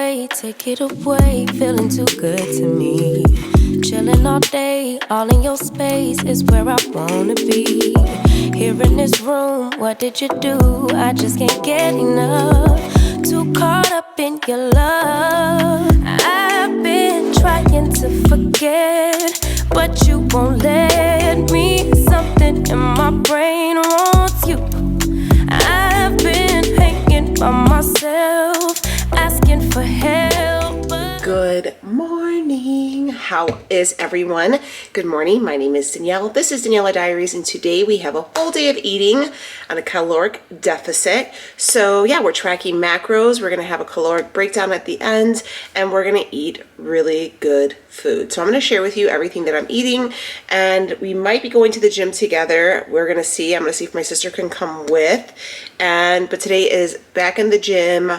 away, take it away, feeling too good to me. Chilling all day, all in your space is where I wanna be. Here in this room, what did you do? I just can't get enough. Too caught up in your love. I've been trying to forget, but you won't let me. Something in my brain wants you. I've been hanging by myself, asking for help. Good morning. How is everyone? Good morning. My name is Danielle. This is Daniela Diaries, and today we have a full day of eating on a caloric deficit. So yeah, we're tracking macros. We're going to have a caloric breakdown at the end, and we're going to eat really good food. So I'm going to share with you everything that I'm eating, and we might be going to the gym together. We're going to see. I'm going to see if my sister can come with. But today is back in the gym.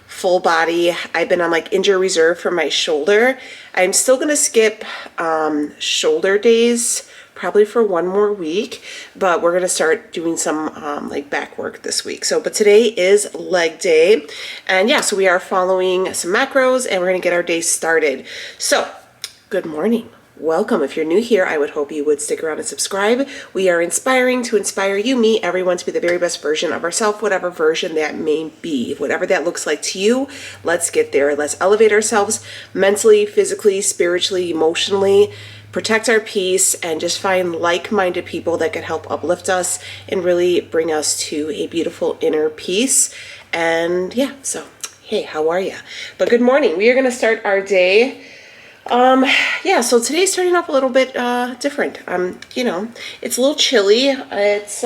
Full body. I've been on like injury reserve for my shoulder. I'm still gonna skip shoulder days probably for one more week, but we're gonna start doing some like back work this week. But today is leg day, and yeah, so we are following some macros and we're gonna get our day started. So good morning. Welcome. If you're new here, I would hope you would stick around and subscribe. We are inspiring to inspire you, me, everyone to be the very best version of ourselves, whatever version that may be, whatever that looks like to you. Let's get there. Let's elevate ourselves mentally, physically, spiritually, emotionally, protect our peace, and just find like-minded people that can help uplift us and really bring us to a beautiful inner peace. And yeah, so hey, how are you? But good morning. We are going to start our day. Yeah, so today's starting off a little bit different. You know, it's a little chilly. It's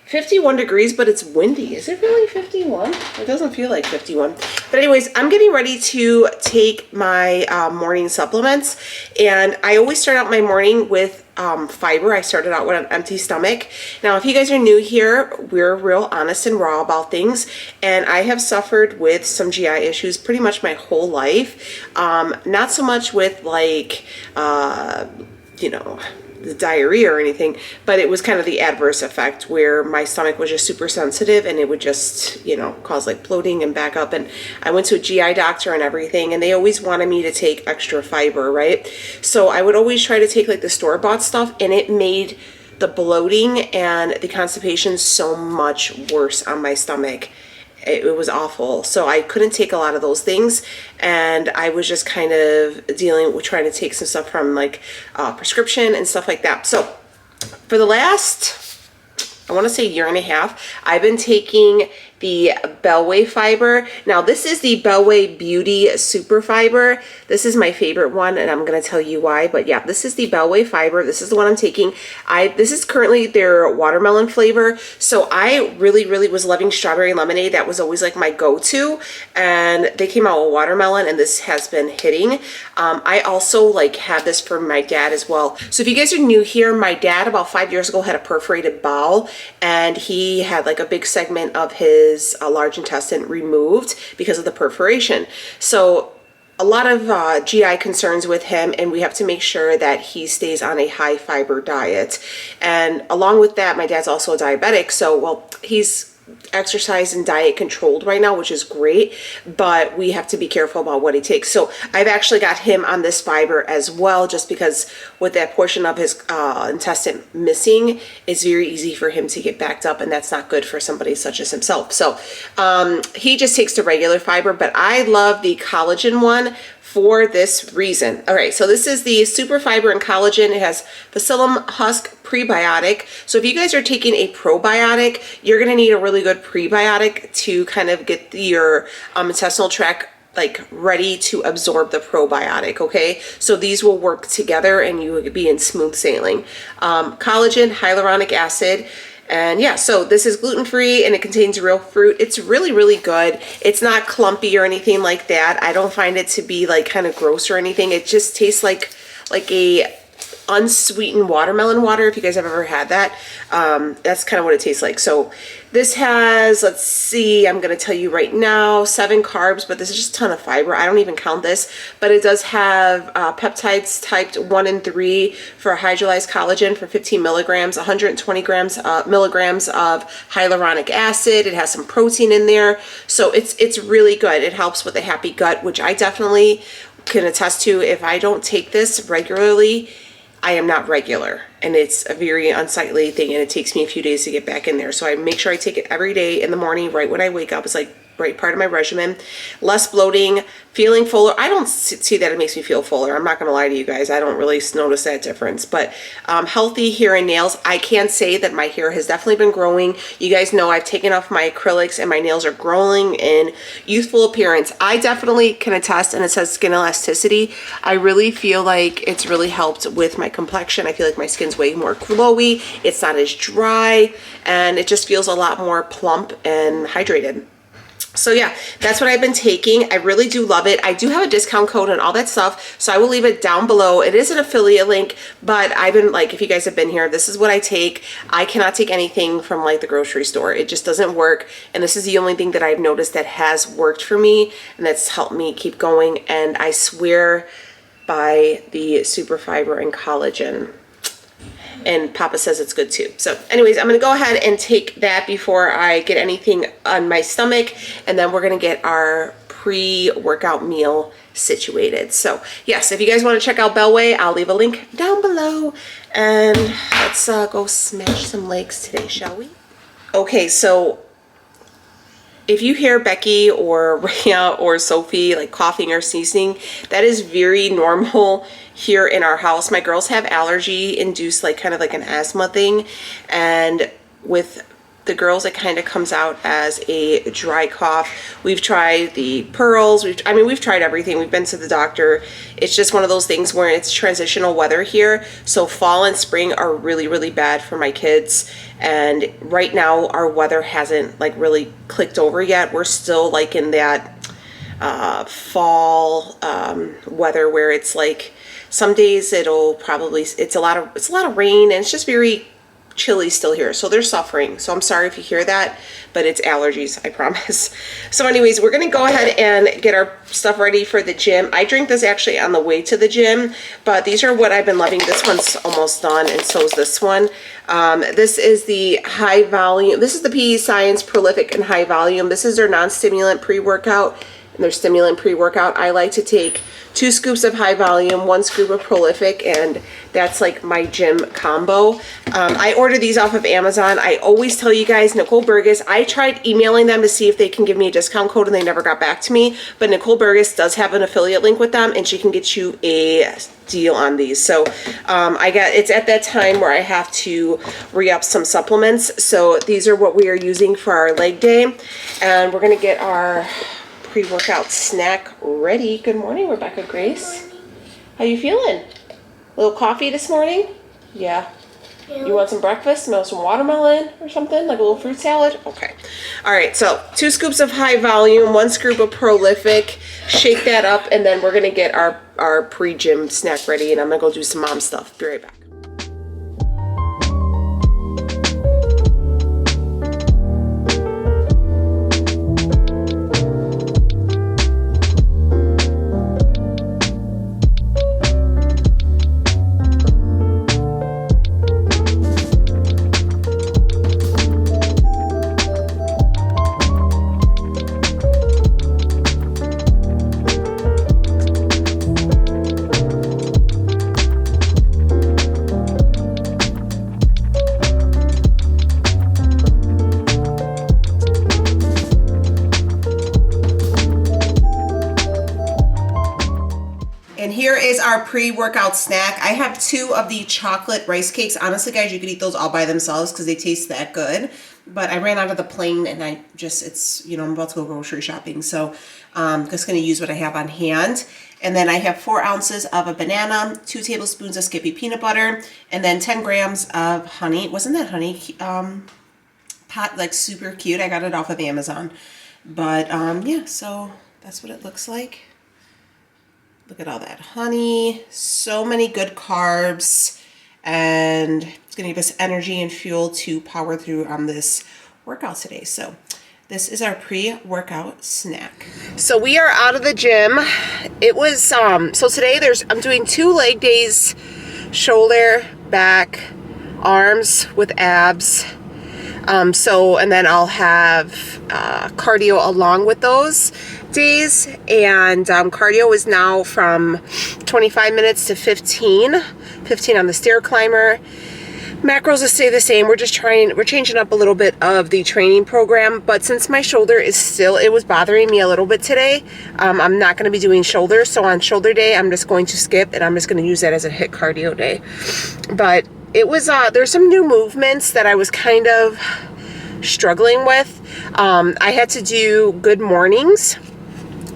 51 degrees, but it's windy. Is it really 51? It doesn't feel like 51. But anyways, I'm getting ready to take my morning supplements, and I always start out my morning with fiber. I started out with an empty stomach. Now, if you guys are new here, we're real honest and raw about things, and I have suffered with some GI issues pretty much my whole life. Not so much with like, you know, the diarrhea or anything, but it was kind of the adverse effect where my stomach was just super sensitive and it would just, you know, cause like bloating and back up. And I went to a GI doctor and everything, and they always wanted me to take extra fiber, right? So I would always try to take like the store-bought stuff, and it made the bloating and the constipation so much worse on my stomach. It was awful. So I couldn't take a lot of those things, and I was just kind of dealing with trying to take some stuff from like prescription and stuff like that. So for the last, I want to say year and a half, I've been taking the Bellway fiber. Now this is the Bellway Beauty Super Fiber. This is my favorite one, and I'm going to tell you why. But yeah, this is the Bellway fiber. This is the one I'm taking. This is currently their watermelon flavor. So I really was loving strawberry lemonade. That was always like my go-to, and they came out with watermelon, and this has been hitting. I also like had this for my dad as well. So if you guys are new here, my dad about 5 years ago had a perforated bowel, and he had like a big segment of his large intestine removed because of the perforation. So a lot of GI concerns with him, and we have to make sure that he stays on a high fiber diet. And along with that, my dad's also a diabetic, so well, he's exercise and diet controlled right now, which is great, but we have to be careful about what he takes. So I've actually got him on this fiber as well, just because with that portion of his intestine missing, it's very easy for him to get backed up, and that's not good for somebody such as himself. So he just takes the regular fiber, but I love the collagen one for this reason. All right, so this is the Super Fiber and Collagen. It has Bacillum Husk Prebiotic. So if you guys are taking a probiotic, you're gonna need a really good prebiotic to kind of get your intestinal tract like ready to absorb the probiotic, okay? So these will work together and you will be in smooth sailing. Collagen, hyaluronic acid. And yeah, so this is gluten-free and it contains real fruit. It's really good. It's not clumpy or anything like that. I don't find it to be like kind of gross or anything. It just tastes like a unsweetened watermelon water. If you guys have ever had that, that's kind of what it tastes like. So this has, let's see, I'm going to tell you right now, 7 carbs, but this is just a ton of fiber. I don't even count this, but it does have peptides typed 1 and 3 for hydrolyzed collagen for 15 milligrams, 120 milligrams of hyaluronic acid. It has some protein in there. So it's really good. It helps with a happy gut, which I definitely can attest to. If I don't take this regularly, I am not regular, and it's a very unsightly thing, and it takes me a few days to get back in there. So I make sure I take it every day in the morning, right when I wake up. It's like right part of my regimen. Less bloating, feeling fuller. I don't see that it makes me feel fuller. I'm not going to lie to you guys. I don't really notice that difference. But healthy hair and nails. I can say that my hair has definitely been growing. You guys know I've taken off my acrylics and my nails are growing in youthful appearance. I definitely can attest, and it says skin elasticity. I really feel like it's really helped with my complexion. I feel like my skin's way more glowy. It's not as dry, and it just feels a lot more plump and hydrated. So yeah, that's what I've been taking. I really do love it. I do have a discount code and all that stuff, so I will leave it down below. It is an affiliate link, but I've been like, if you guys have been here, this is what I take. I cannot take anything from like the grocery store. It just doesn't work, and this is the only thing that I've noticed that has worked for me, and that's helped me keep going. And I swear by the super fiber and collagen. And Papa says it's good too. So anyways, I'm going to go ahead and take that before I get anything on my stomach. And then we're going to get our pre-workout meal situated. So yes, if you guys want to check out Bellway, I'll leave a link down below. And let's go smash some legs today, shall we? Okay, so if you hear Becky or Rhea or Sophie like coughing or sneezing, that is very normal here in our house. My girls have allergy induced, like kind of like an asthma thing, and with the girls it kind of comes out as a dry cough. We've tried the pearls, we've tried everything. We've been to the doctor. It's just one of those things where it's transitional weather here, so fall and spring are really bad for my kids. And right now our weather hasn't like really clicked over yet. We're still like in that fall weather where it's like some days it's a lot of rain, and it's just very chilly still here, so they're suffering. So I'm sorry if you hear that, but it's allergies, I promise. So anyways, we're gonna go ahead and get our stuff ready for the gym. I drink this actually on the way to the gym, but these are what I've been loving. This one's almost done, and so is this one. This is the high volume. This is the PE Science Prolific and High Volume. This is their non-stimulant pre-workout and their stimulant pre-workout. I like to take 2 scoops of high volume, 1 scoop of prolific, and that's like my gym combo. I order these off of Amazon. I always tell you guys, Nicole Burgess, I tried emailing them to see if they can give me a discount code, and they never got back to me, but Nicole Burgess does have an affiliate link with them, and she can get you a deal on these. So it's at that time where I have to re-up some supplements. So these are what we are using for our leg day, and we're gonna get our pre-workout snack ready. Good morning, Rebecca Grace. How you feeling? A little coffee this morning? Yeah. You want some breakfast? Smell some watermelon or something? Like a little fruit salad? Okay. All right, so 2 scoops of high volume, 1 scoop of prolific. Shake that up, and then we're gonna get our pre-gym snack ready, and I'm gonna go do some mom stuff. Be right back. And here is our pre-workout snack. I have 2 of the chocolate rice cakes. Honestly, guys, you could eat those all by themselves because they taste that good. But I ran out of the plain, and I'm about to go grocery shopping. So I'm just going to use what I have on hand. And then I have 4 ounces of a banana, 2 tablespoons of Skippy peanut butter, and then 10 grams of honey. Wasn't that honey pot like super cute? I got it off of Amazon. But yeah, so that's what it looks like. Look at all that honey. So many good carbs. and it's going to give us energy and fuel to power through on this workout today. So this is our pre-workout snack. So we are out of the gym. It was so today I'm doing 2 leg days, shoulder, back, arms with abs. And then I'll have cardio along with those days, and cardio is now from 25 minutes to 15 on the stair climber. Macros will stay the same. We're changing up a little bit of the training program, but since my shoulder it was bothering me a little bit today, I'm not going to be doing shoulder. So on shoulder day, I'm just going to skip, and I'm just going to use that as a HIIT cardio day. But it was, there's some new movements that I was kind of struggling with. I had to do good mornings.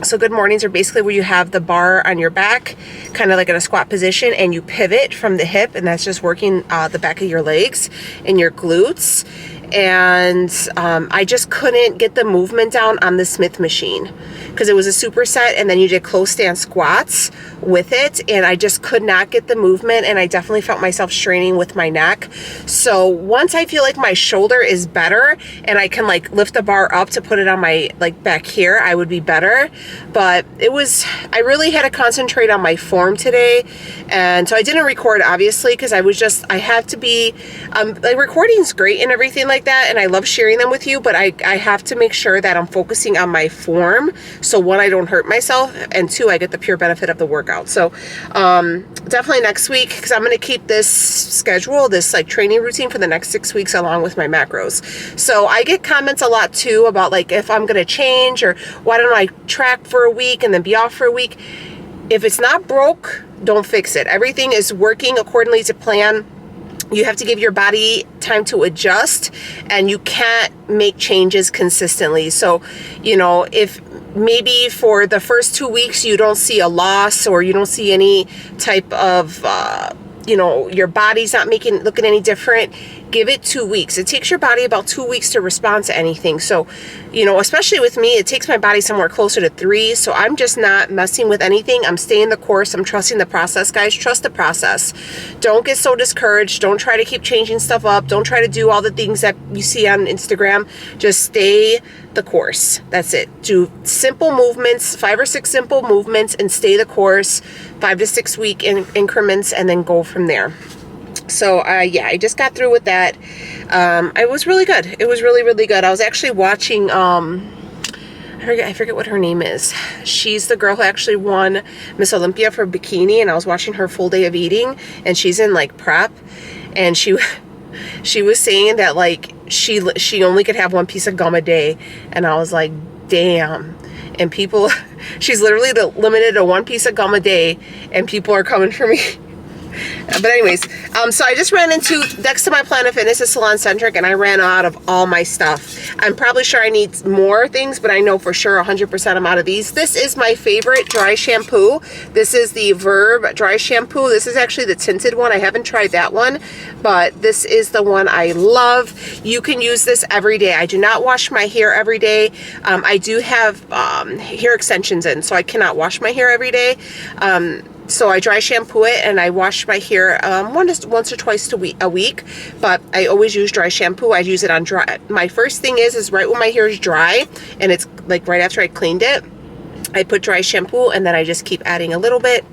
So good mornings are basically where you have the bar on your back, kind of like in a squat position, and you pivot from the hip, and that's just working the back of your legs and your glutes. And I just couldn't get the movement down on the Smith machine because it was a superset, and then you did close stand squats with it, and I just could not get the movement, and I definitely felt myself straining with my neck. So once I feel like my shoulder is better and I can like lift the bar up to put it on my like back here, I would be better. But I really had to concentrate on my form today, and so I didn't record obviously because I have to be like, recording's great and everything like that, and I love sharing them with you, but I have to make sure that I'm focusing on my form, so 1, I don't hurt myself, and 2, I get the pure benefit of the workout. So definitely next week, because I'm going to keep this schedule, this like training routine for the next 6 weeks along with my macros. So I get comments a lot too about like if I'm going to change, or why don't I track for a week and then be off for a week. If it's not broke, don't fix it. Everything is working accordingly to plan. You have to give your body time to adjust, and you can't make changes consistently. So, if maybe for the first 2 weeks you don't see a loss, or you don't see any type of, your body's not looking any different, give it 2 weeks. It takes your body about 2 weeks to respond to anything. So, especially with me, it takes my body somewhere closer to 3. So I'm just not messing with anything. I'm staying the course. I'm trusting the process, guys. Trust the process. Don't get so discouraged. Don't try to keep changing stuff up. Don't try to do all the things that you see on Instagram. Just stay the course. That's it. Do simple movements, 5 or 6 simple movements, and stay the course, 5 to 6 week increments, and then go from there. So, I just got through with that. It was really good. It was really, really good. I was actually watching, I forget what her name is. She's the girl who actually won Miss Olympia for bikini, and I was watching her full day of eating, and she's in like prep, and she was saying that like she only could have 1 piece of gum a day, and I was like, damn. And people, she's literally limited to 1 piece of gum a day, and people are coming for me. But anyways, so I just ran into, next to my Planet Fitness is Salon Centric, and I ran out of all my stuff. I'm probably sure I need more things, but I know for sure 100% I'm out of these. This is my favorite dry shampoo. This is the Verb dry shampoo. This is actually the tinted one. I haven't tried that one, but this is the one I love. You can use this every day. I do not wash my hair every day. I do have hair extensions in, so I cannot wash my hair every day. So I dry shampoo it, and I wash my hair once or twice a week, but I always use dry shampoo. I use it on dry. My first thing is right when my hair is dry, and it's like right after I cleaned it, I put dry shampoo, and then I just keep adding a little bit,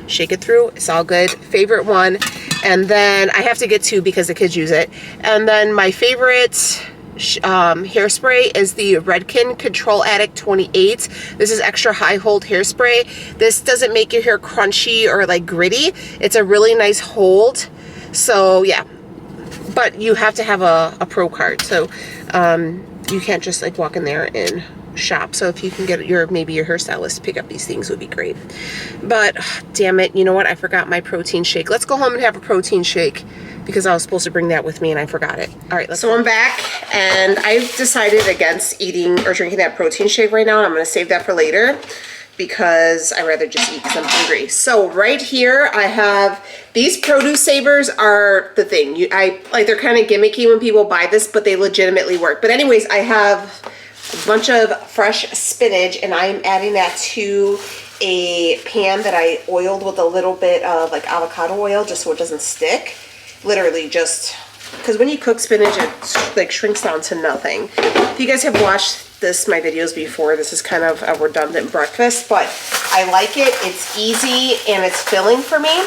shake it through. It's all good. Favorite one. And then I have to get 2 because the kids use it. And then my favorite hairspray is the Redken Control Addict 28. This is extra high hold hairspray. This doesn't make your hair crunchy or like gritty. It's a really nice hold. So yeah, but you have to have a pro card. So you can't just like walk in there and shop. So if you can get maybe your hairstylist to pick up these things would be great. But damn it, you know what? I forgot my protein shake. Let's go home and have a protein shake, because I was supposed to bring that with me and I forgot it. All right, so I'm back, and I've decided against eating or drinking that protein shake right now, and I'm gonna save that for later because I'd rather just eat because I'm hungry. So right here I have these produce savers. Are the thing. They're kind of gimmicky when people buy this, but they legitimately work. But anyways, I have a bunch of fresh spinach, and I'm adding that to a pan that I oiled with a little bit of like avocado oil just so it doesn't stick. Literally just, because when you cook spinach, it like shrinks down to nothing. If you guys have watched my videos before, this is kind of a redundant breakfast, but I like it. It's easy and it's filling for me.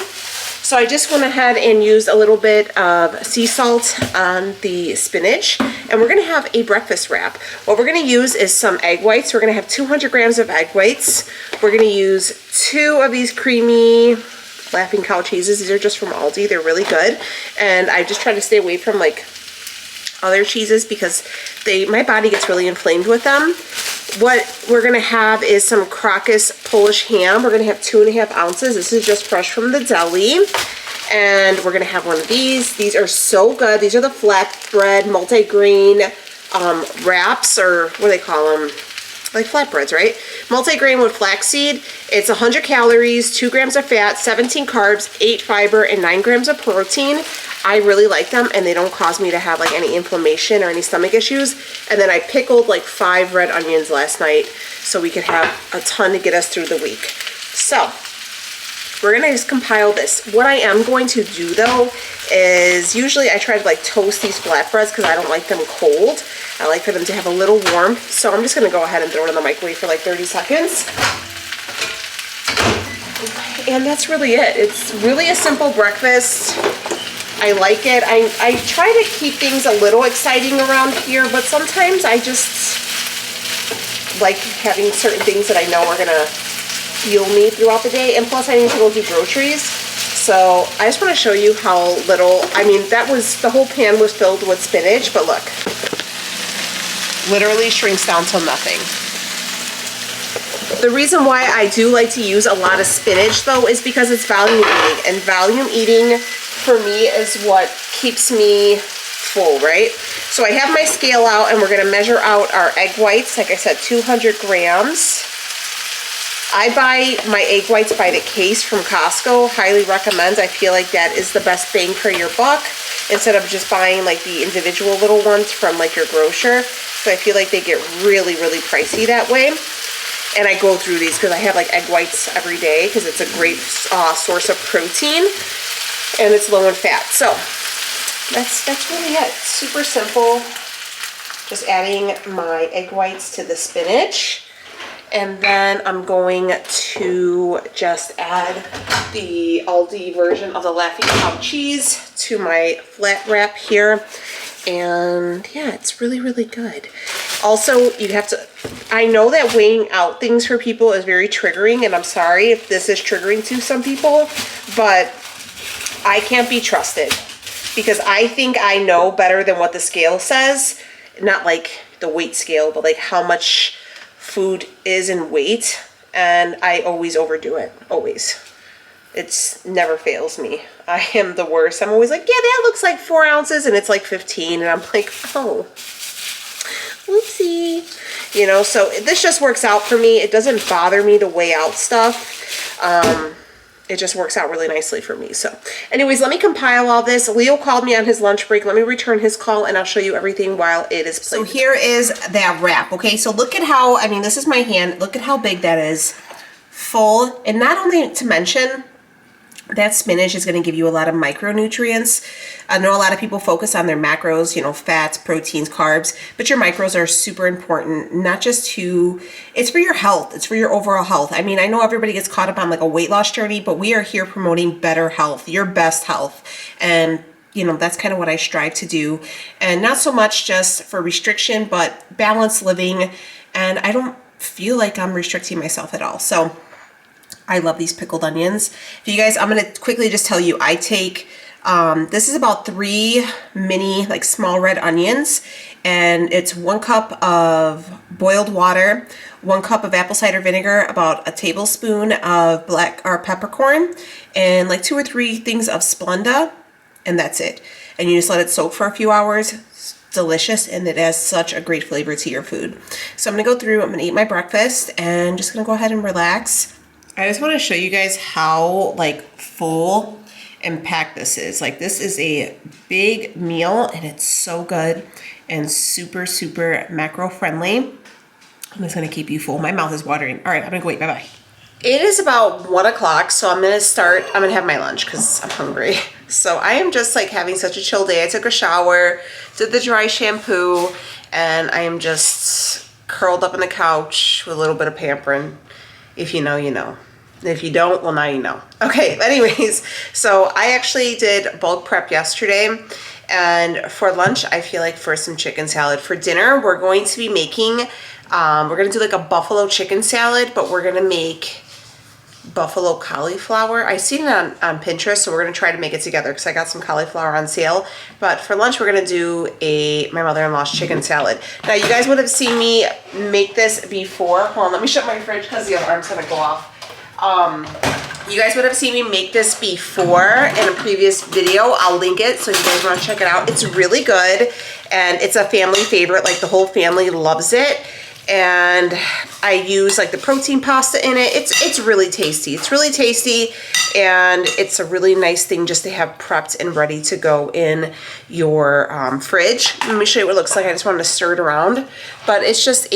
So I just went ahead and used a little bit of sea salt on the spinach, and we're gonna have a breakfast wrap. What we're gonna use is some egg whites. We're gonna have 200 grams of egg whites. We're gonna use 2 of these creamy Laughing Cow cheeses. These are just from Aldi. They're really good. And I just try to stay away from like other cheeses because my body gets really inflamed with them. What we're gonna have is some Crocus Polish ham. We're gonna have 2.5 ounces. This is just fresh from the deli. And we're gonna have one of these. These are so good. These are the flatbread multi-grain wraps, or what do they call them? Like flatbreads, right? Multi-grain with flaxseed. It's 100 calories, 2 grams of fat, 17 carbs, 8 fiber, and 9 grams of protein. I really like them, and they don't cause me to have like any inflammation or any stomach issues. And then I pickled like 5 red onions last night so we could have a ton to get us through the week. So we're gonna just compile this. What I am going to do though is usually I try to like toast these flatbreads because I don't like them cold. I like for them to have a little warmth. So I'm just gonna go ahead and throw it in the microwave for like 30 seconds. And that's really it. It's really a simple breakfast. I like it. I try to keep things a little exciting around here, but sometimes I just like having certain things that I know are gonna fuel me throughout the day. And plus I need to go do groceries. So I just wanna show you how little, I mean, the whole pan was filled with spinach, but look, literally shrinks down to nothing. The reason why I do like to use a lot of spinach though is because it's volume eating, and volume eating for me is what keeps me full, right? So I have my scale out and we're gonna measure out our egg whites. Like I said, 200 grams. I buy my egg whites by the case from Costco. Highly recommend. I feel like that is the best bang for your buck instead of just buying like the individual little ones from like your grocer. So I feel like they get really, really pricey that way. And I go through these because I have like egg whites every day because it's a great source of protein and it's low in fat. So that's really it. Super simple. Just adding my egg whites to the spinach. And then I'm going to just add the Aldi version of the Laughing Cow cheese to my flat wrap here. And yeah, it's really, really good. Also, you have to, I know that weighing out things for people is very triggering, and I'm sorry if this is triggering to some people, but I can't be trusted because I think I know better than what the scale says. Not like the weight scale, but like how much food is in weight, and I always overdo it, always. It's never fails me. I am the worst. I'm always like, yeah, that looks like 4 ounces, and it's like 15, and I'm like, oh, whoopsie. You know, so this just works out for me. It doesn't bother me to weigh out stuff. It just works out really nicely for me. So anyways, let me compile all this. Leo called me on his lunch break. Let me return his call and I'll show you everything while it is playing. So here is that wrap, okay? So look at how, I mean, this is my hand. Look at how big that is. Full. And not only to mention, that spinach is going to give you a lot of micronutrients. I know a lot of people focus on their macros, you know, fats, proteins, carbs, but your macros are super important, not just to, it's for your health, it's for your overall health. I mean, I know everybody gets caught up on like a weight loss journey, but we are here promoting better health, your best health. And you know, that's kind of what I strive to do. And not so much just for restriction, but balanced living. And I don't feel like I'm restricting myself at all. So I love these pickled onions. If you guys, I'm going to quickly just tell you, I take, this is about 3 mini, like small red onions, and it's 1 cup of boiled water, 1 cup of apple cider vinegar, about a tablespoon of black or peppercorn, and like 2 or 3 things of Splenda, and that's it. And you just let it soak for a few hours. It's delicious, and it adds such a great flavor to your food. So I'm going to go through, I'm going to eat my breakfast, and just going to go ahead and relax. I just want to show you guys how like full and packed this is. Like this is a big meal and it's so good and super, super macro friendly. I'm just going to keep you full. My mouth is watering. All right, I'm going to go eat. Bye-bye. It is about 1 o'clock, so I'm gonna have my lunch because I'm hungry. So I am just like having such a chill day. I took a shower, did the dry shampoo, and I am just curled up on the couch with a little bit of pampering. If you know, you know. If you don't, well, now you know. Okay, anyways, so I actually did bulk prep yesterday, and for lunch, I feel like for some chicken salad. For dinner, we're going to be making, we're gonna do like a buffalo chicken salad, but we're gonna make buffalo cauliflower. I seen it on Pinterest, so we're gonna try to make it together because I got some cauliflower on sale. But for lunch, we're gonna do my mother-in-law's chicken salad. Now, you guys would have seen me make this before. Hold on, let me shut my fridge because the alarm's gonna go off. You guys would have seen me make this before in a previous video. I'll link it so if you guys want to check it out. It's really good, and it's a family favorite. Like, the whole family loves it. And I use like the protein pasta in it. It's really tasty. It's really tasty, and it's a really nice thing just to have prepped and ready to go in your fridge. Let me show you what it looks like. I just wanted to stir it around, but it's just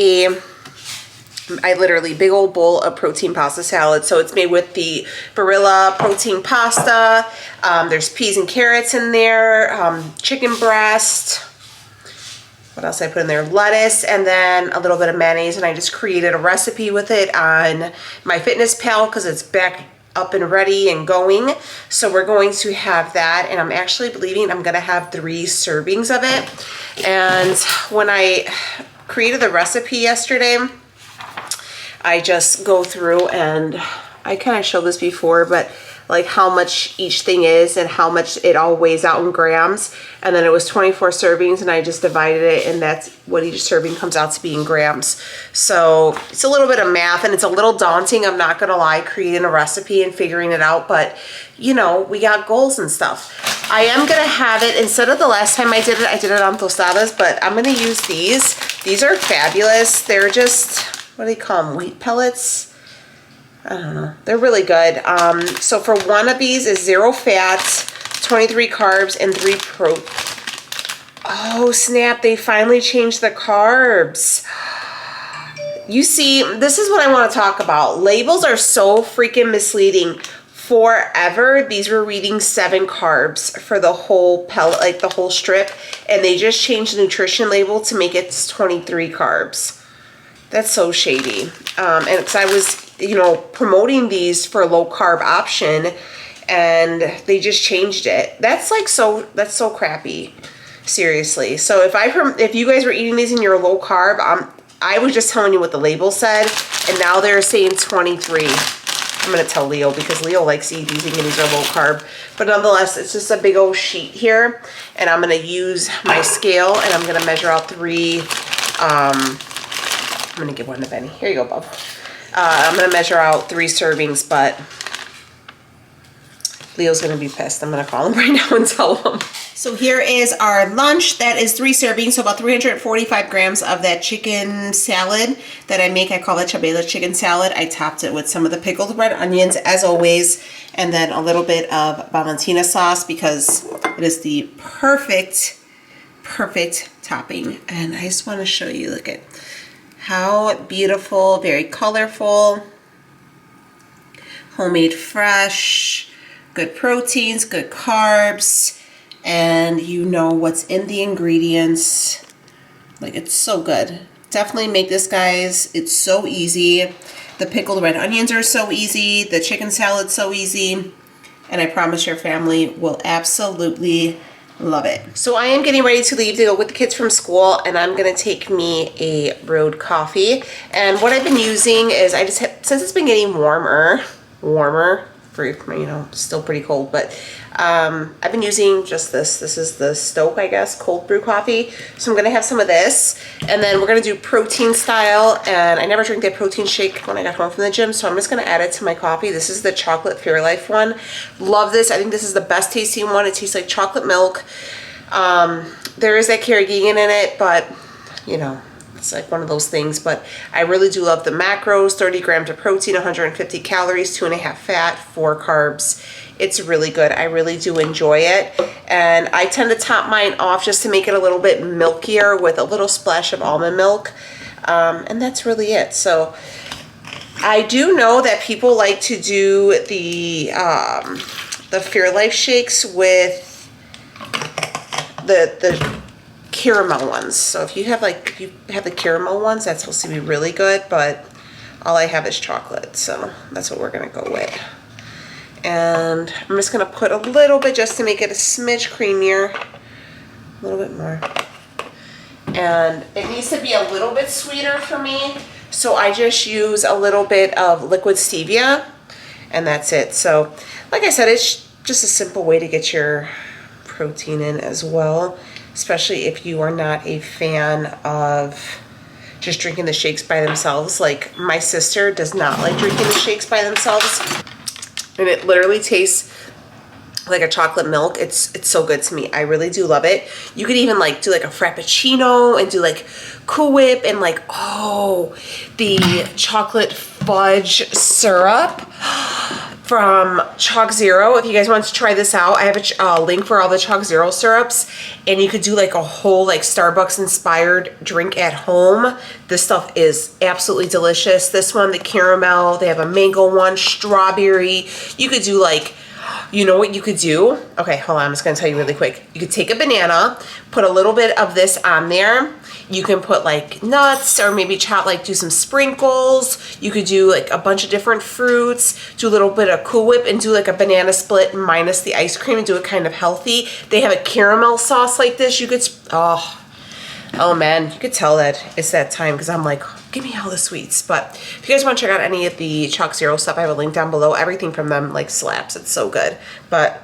literally big old bowl of protein pasta salad. So it's made with the Barilla protein pasta. There's peas and carrots in there, chicken breast. What else I put in there? Lettuce, and then a little bit of mayonnaise, and I just created a recipe with it on MyFitnessPal because it's back up and ready and going. So we're going to have that, and I'm actually believing I'm gonna have 3 servings of it. And when I created the recipe yesterday, I just go through, and I kind of showed this before, but like how much each thing is and how much it all weighs out in grams. And then it was 24 servings, and I just divided it, and that's what each serving comes out to be in grams. So it's a little bit of math, and it's a little daunting, I'm not gonna lie, creating a recipe and figuring it out, but you know, we got goals and stuff. I am gonna have it, instead of the last time I did it on tostadas, but I'm gonna use these. These are fabulous. They're just, what do they call them? Wheat pellets? I don't know. They're really good. So for one of these is 0 fat, 23 carbs, and 3 protein. Oh, snap. They finally changed the carbs. You see, this is what I want to talk about. Labels are so freaking misleading. Forever, these were reading 7 carbs for the whole pellet, like the whole strip, and they just changed the nutrition label to make it 23 carbs. That's so shady. And because I was, you know, promoting these for a low carb option, and they just changed it. That's like that's so crappy. Seriously. So if you guys were eating these and you're low carb, I was just telling you what the label said, and now they're saying 23. I'm gonna tell Leo because Leo likes to eat these, and these are low carb. But nonetheless, it's just a big old sheet here, and I'm gonna use my scale, and I'm gonna measure out 3. I'm gonna give one to Benny. Here you go, bub. I'm gonna measure out 3 servings, but Leo's gonna be pissed. I'm gonna call him right now and tell him. So here is our lunch. That is 3 servings, so about 345 grams of that chicken salad that I make. I call it Chabela chicken salad. I topped it with some of the pickled red onions, as always, and then a little bit of Valentina sauce because it is the perfect topping. And I just want to show you, look at how beautiful, very colorful, homemade fresh, good proteins, good carbs, and you know what's in the ingredients. Like, it's so good. Definitely make this, guys. It's so easy. The pickled red onions are so easy. The chicken salad's so easy. And I promise your family will absolutely love it. So I am getting ready to leave to go with the kids from school, and I'm gonna take me a brewed coffee. And what I've been using is, since it's been getting warmer, for, you know, still pretty cold, but I've been using just this. This is the Stoke, I guess, cold brew coffee. So I'm gonna have some of this, and then we're gonna do protein style. And I never drink that protein shake when I got home from the gym, so I'm just gonna add it to my coffee. This is the chocolate Fairlife one. Love this. I think this is the best tasting one. It tastes like chocolate milk. There is that Carrageenan in it, but you know, it's like one of those things. But I really do love the macros. 30 grams of protein, 150 calories, 2.5 fat, 4 carbs. It's really good. I really do enjoy it. And I tend to top mine off just to make it a little bit milkier with a little splash of almond milk. And that's really it. So I do know that people like to do the Fairlife shakes with the caramel ones. So if you have the caramel ones, that's supposed to be really good, but all I have is chocolate, so that's what we're gonna go with. And I'm just gonna put a little bit just to make it a smidge creamier, a little bit more. And it needs to be a little bit sweeter for me, so I just use a little bit of liquid stevia, and that's it. So like I said, it's just a simple way to get your protein in as well, especially if you are not a fan of just drinking the shakes by themselves. Like my sister does not like drinking the shakes by themselves, and it literally tastes like a chocolate milk. It's so good to me. I really do love it. You could even like do like a frappuccino and do like Cool Whip and like, oh, the chocolate fudge syrup from Chalk Zero. If you guys want to try this out, I have a link for all the Chalk Zero syrups, and you could do like a whole like Starbucks inspired drink at home. This stuff is absolutely delicious. This one, the caramel, they have a mango one, strawberry. You could do like, you know what you could do? Okay, hold on, I'm just gonna tell you really quick. You could take a banana, put a little bit of this on there. You can put like nuts, or maybe do some sprinkles. You could do like a bunch of different fruits, do a little bit of Cool Whip, and do like a banana split minus the ice cream and do it kind of healthy. They have a caramel sauce like this. You could, oh man, you could tell that it's that time because I'm like, give me all the sweets. But if you guys want to check out any of the Chalk Zero stuff, I have a link down below. Everything from them like slaps. It's so good. But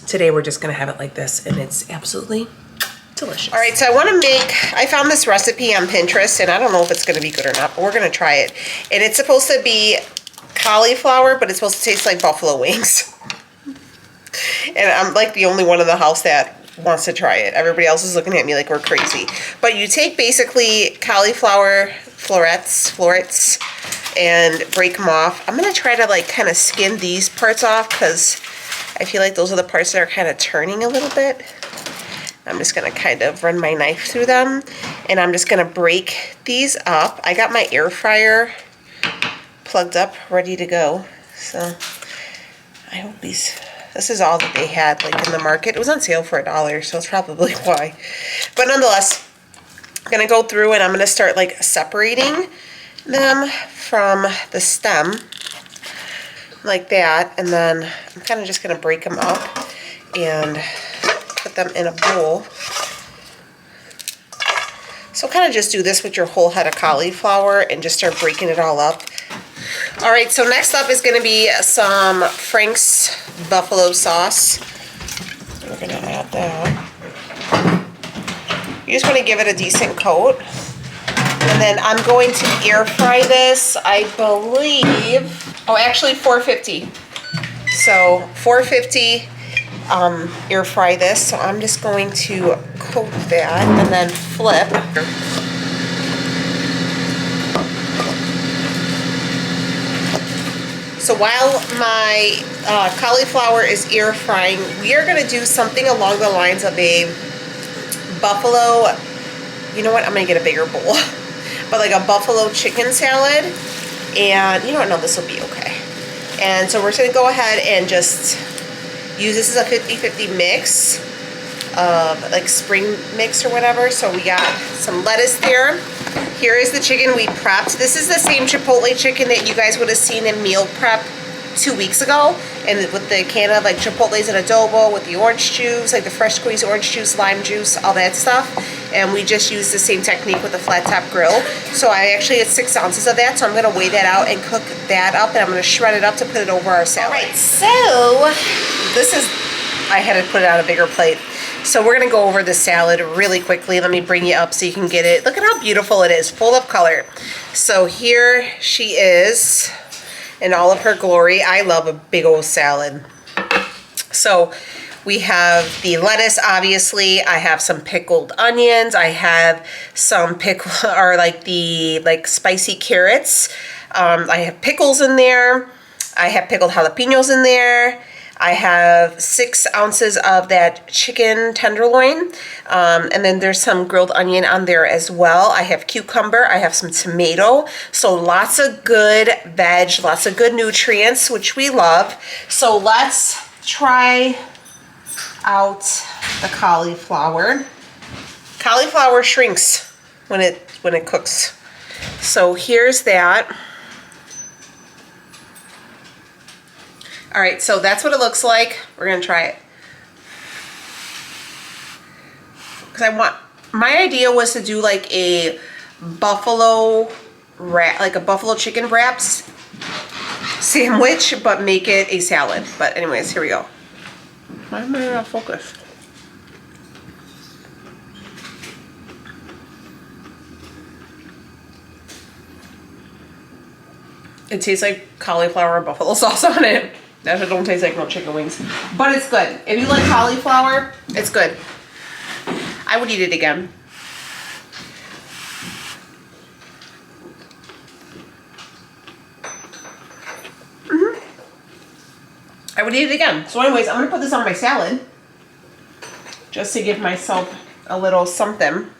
today we're just gonna have it like this, and it's absolutely delicious. All right, so I found this recipe on Pinterest, and I don't know if it's gonna be good or not, but we're gonna try it. And it's supposed to be cauliflower, but it's supposed to taste like buffalo wings. And I'm like the only one in the house that wants to try it. Everybody else is looking at me like we're crazy. But you take basically cauliflower florets and break them off. I'm gonna try to like kind of skin these parts off because I feel like those are the parts that are kind of turning a little bit. I'm just gonna kind of run my knife through them, and I'm just gonna break these up. I got my air fryer plugged up, ready to go. So I hope this is all that they had like in the market. It was on sale for $1, so it's probably why. But nonetheless, I'm gonna go through and I'm gonna start like separating them from the stem like that, and then I'm kind of just gonna break them up and put them in a bowl. So kind of just do this with your whole head of cauliflower and just start breaking it all up. All right, so next up is gonna be some Frank's buffalo sauce. We're gonna add that. You just wanna give it a decent coat. And then I'm going to air fry this, I believe, oh, actually 450. So 450, air fry this. So I'm just going to coat that and then flip. So while my cauliflower is air frying, we are gonna do something along the lines of a buffalo, you know what, I'm gonna get a bigger bowl, but like a buffalo chicken salad. And you know what, no, this will be okay. And so we're just gonna go ahead and just use, this is a 50-50 mix of like spring mix or whatever. So we got some lettuce there. Here is the chicken we prepped. This is the same Chipotle chicken that you guys would have seen in meal prep 2 weeks ago, and with the can of like Chipotle's and adobo with the orange juice, like the fresh squeezed orange juice, lime juice, all that stuff. And we just used the same technique with the flat top grill. So I actually had 6 ounces of that, so I'm gonna weigh that out and cook that up, and I'm gonna shred it up to put it over our salad. All right, so this is, I had to put it on a bigger plate. So we're gonna go over the salad really quickly. Let me bring you up so you can get it. Look at how beautiful it is, full of color. So here she is in all of her glory. I love a big old salad. So we have the lettuce, obviously. I have some pickled onions. I have some spicy carrots. I have pickles in there. I have pickled jalapenos in there. I have 6 ounces of that chicken tenderloin, and then there's some grilled onion on there as well. I have cucumber, I have some tomato, so lots of good veg, lots of good nutrients, which we love. So let's try out the cauliflower. Cauliflower shrinks when it cooks. So here's that. All right, so that's what it looks like. We're gonna try it. Because my idea was to do like a buffalo wrap, like a buffalo chicken wraps sandwich, but make it a salad. But anyways, here we go. Why am I not focused? It tastes like cauliflower and buffalo sauce on it. That shit don't taste like no chicken wings. But it's good. If you like cauliflower, it's good. I would eat it again. I would eat it again. So anyways, I'm going to put this on my salad. Just to give myself a little something.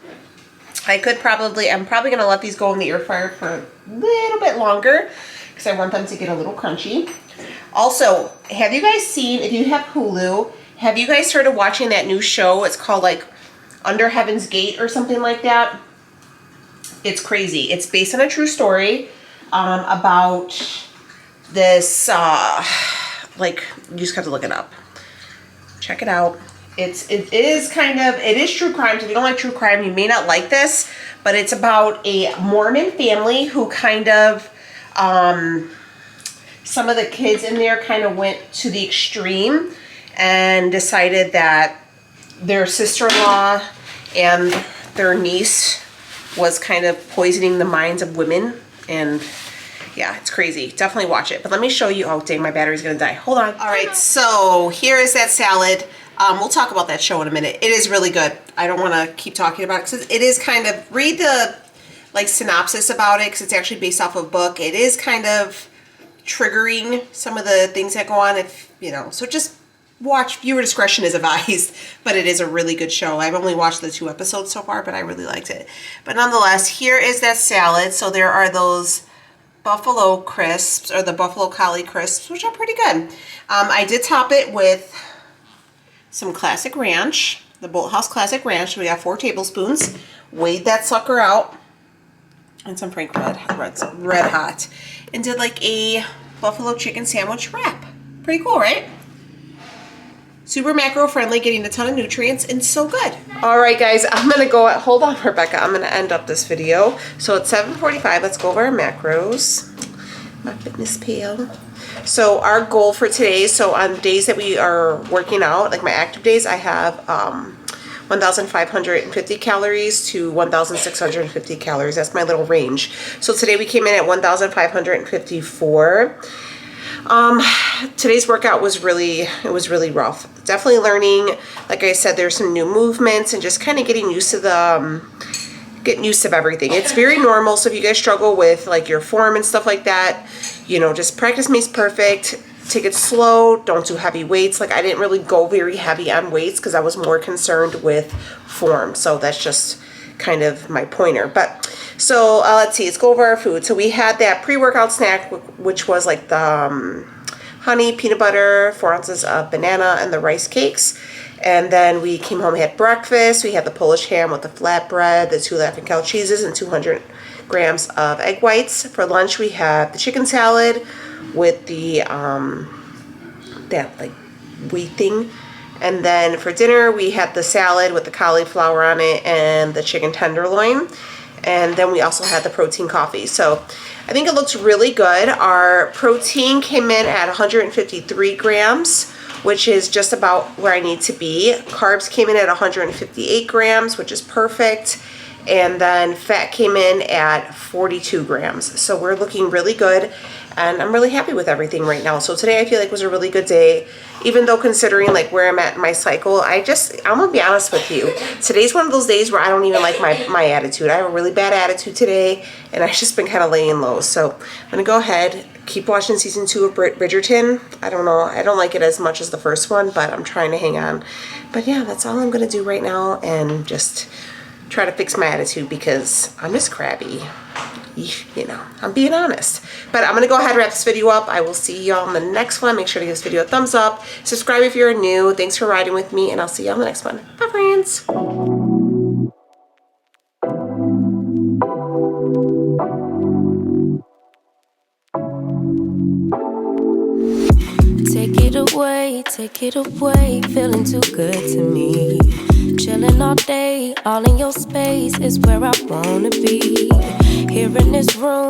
I'm probably going to let these go in the air fryer for a little bit longer. Because I want them to get a little crunchy. Also, have you guys seen, if you have Hulu, have you guys started watching that new show? It's called like Under Heaven's Gate or something like that. It's crazy. It's based on a true story about this, like, you just have to look it up. Check it out. It is true crime. So if you don't like true crime, you may not like this, but it's about a Mormon family who kind of, some of the kids in there kind of went to the extreme and decided that their sister-in-law and their niece was kind of poisoning the minds of women. And yeah, it's crazy. Definitely watch it. But let me show you. Oh, dang, my battery's going to die. Hold on. All right, so here is that salad. We'll talk about that show in a minute. It is really good. I don't want to keep talking about it because it is kind of, read the like synopsis about it because it's actually based off of a book. It is kind of triggering some of the things that go on, if you know, so just watch. Viewer discretion is advised, but it is a really good show. I've only watched the 2 episodes so far, but I really liked it. But nonetheless, here is that salad. So there are those buffalo crisps, or the buffalo collie crisps, which are pretty good. I did top it with some classic ranch, the Bolthouse Classic Ranch. We got 4 tablespoons. Weighed that sucker out, and some Frank Red Hot, and did like a buffalo chicken sandwich wrap. Pretty cool, right? Super macro friendly, getting a ton of nutrients, and so good. All right, guys, I'm gonna go, hold on, Rebecca, I'm gonna end up this video. So it's 7:45, let's go over our macros. My Fitness Pal. So our goal for today, so on days that we are working out, like my active days, I have 1,550 calories to 1,650 calories. That's my little range. So today we came in at 1,554. Today's workout was really rough. Definitely learning, like I said, there's some new movements and just kind of getting used to the, getting used to everything. It's very normal. So if you guys struggle with like your form and stuff like that, you know, just practice makes perfect. Take it slow. Don't do heavy weights. Like I didn't really go very heavy on weights because I was more concerned with form. So that's just kind of my pointer. But so let's see, let's go over our food. So we had that pre-workout snack, which was like the honey, peanut butter, 4 ounces of banana, and the rice cakes. And then we came home and had breakfast. We had the Polish ham with the flatbread, the 2 Laughing Cow cheeses, and 200 grams of egg whites. For lunch, we had the chicken salad with the that like wheat thing. And then for dinner, we had the salad with the cauliflower on it and the chicken tenderloin. And then we also had the protein coffee. So I think it looks really good. Our protein came in at 153 grams, which is just about where I need to be. Carbs came in at 158 grams, which is perfect. And then fat came in at 42 grams. So we're looking really good. And I'm really happy with everything right now. So today I feel like was a really good day, even though considering like where I'm at in my cycle, I'm gonna be honest with you. Today's one of those days where I don't even like my attitude. I have a really bad attitude today and I've just been kind of laying low. So I'm gonna go ahead, keep watching season 2 of Bridgerton. I don't know. I don't like it as much as the first one, but I'm trying to hang on. But yeah, that's all I'm going to do right now, and just try to fix my attitude because I'm just crabby. You know, I'm being honest. But I'm going to go ahead and wrap this video up. I will see y'all in the next one. Make sure to give this video a thumbs up. Subscribe if you're new. Thanks for riding with me, and I'll see y'all in the next one. Bye, friends. Take it away, feeling too good to me. Chilling all day, all in your space is where I wanna be. Here in this room.